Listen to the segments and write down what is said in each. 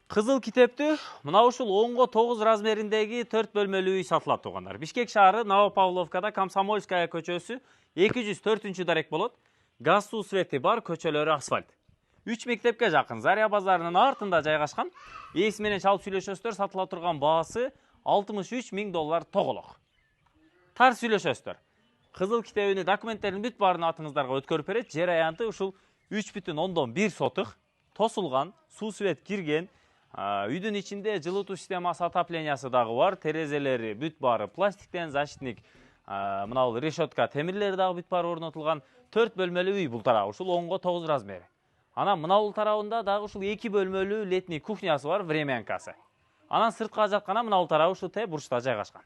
Кызыл китептүү мына ушул 10-9 размериндеги 4 бөлмөлүү үй сатылат туугандар. Бишкек шаары Новопавловкада Комсомольская көчөсү 204 дарек болот. Газ суу свети бар, көчөлөрү асфальт. 3 мектепке жакын Заря базарынын артында жайгашкан. Ээси менен чалып сүйлөшөсүздөр, сатыла турган баасы $63 000 тоголок. Тар сүйлөшөсүздөр. Кызыл китебини документтерин бүт баарын атыңыздарга өткөрүп берет. Жер аянты ушул 3,1 сотых тосулган, суу свет кирген. Үйдүн ичинде жылытуу системасы, отоплениясы дагы бар. Терезелери бүт баары пластиктен, защитник мына бул решетка темирлери дагы бүт баары орнотулган. 4 бөлмөлүү үй бул тарабы, ушул 10-9 размери. Анан мына бул тарабында дагы ушул 2 бөлмөлүү летний кухнясы бар, времянкасы. Анан сыртка жаткана мына бул тарабы ушул Т бурчта жайгашкан.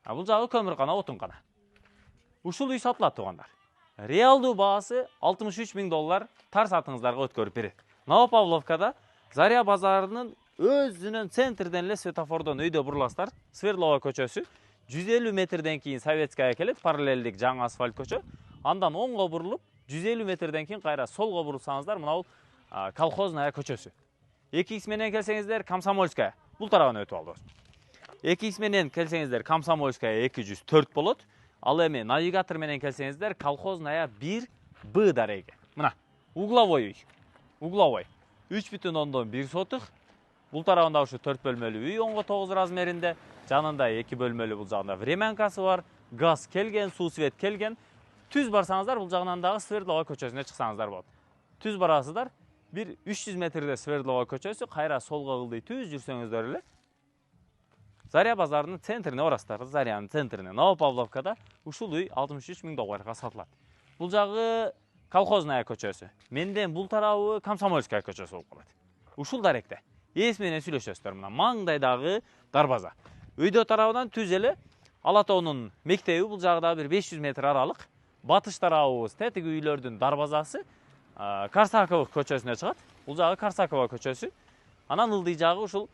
Бул жагы көмүркана, отункана. Ушул үй сатылат туугандар. Реалдуу баасы $63 000 тар сатыңыздарга өткөрүп берет. Новопавловкада Заря базарынын өзүнүн центрден эле светофордон өйдө буруласыздар. Свердлова көчөсү 150 метрден кийин Советская келет, параллелдик жаңы асфальт көчө. Андан оңго бурулуп, 150 метрден кийин кайра солго бурулсаңыздар, мына бул колхозная көчөсү. 2X менен келсеңиздер Комсомольская. Бул тарабына өтүп алдыбыз. 2X менен келсеңиздер Комсомольская 204 болот. Ал эми навигатор менен келсеңиздер колхозная 1Б дареги. Мына угловой үй. Угловой 3,1 сотых. Бул тарабында ушу 4 бөлмөлүү үй 10-9 размеринде. Жанында 2 бөлмөлүү, бул жагында времянкасы бар. Газ келген, суу свет келген. Түз барсаңыздар, бул жагынан дагы Свердлова көчөсүнө чыксаңыздар болот. Түз барасыздар, бир 300 метрде Свердлова көчөсү, кайра солго кылдый түз жүрсөңүздөр эле Заря базарынын центрине барасыздар. Зарянын центрине Новопавловкада ушул үй $63 000 сатылат. Бул жагы колхозная көчөсү. Менден бул тарабы Комсомольская көчөсү болуп калат. Ушул даректе ээси менен сүйлөшөсүздөр. Мына маңдайдагы дарбаза. Өйдө тарабынан түз эле Ала тоонун мектеби, бул жагда бир 500 метр аралык. Батыш тарабыбыз тетиги үйлөрдүн дарбазасы Корсакова көчөсүнө чыгат. Бул жагы Корсакова көчөсү. Анан ылдый жагы ушул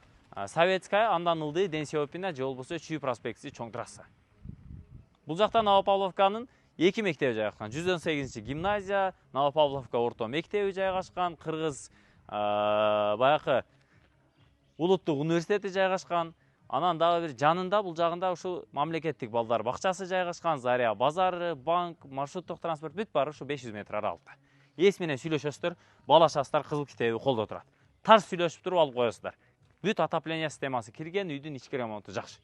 Советская, андан ылдый Денсиопина же болбосо Чүй проспектиси чоң трасса. Бул жакта Новопавловканын 2 мектеби жайгашкан. 118 гимназия, Новопавловка орто мектеби жайгашкан, Кыргыз баягы улуттук университети жайгашкан. Анан дагы бир жанында, бул жагында ушу мамлекеттик балдар бакчасы жайгашкан, Заря базары, банк, маршруттук транспорт бүт баары ушу 500 метр аралыкта. Ээси менен сүйлөшөсүздөр, балашасыздар, кызыл китеби колдо турат. Тарс сүйлөшүп туруп алып коесуздар. Бүт отопление системасы кирген, үйдүн ички ремонту жакшы.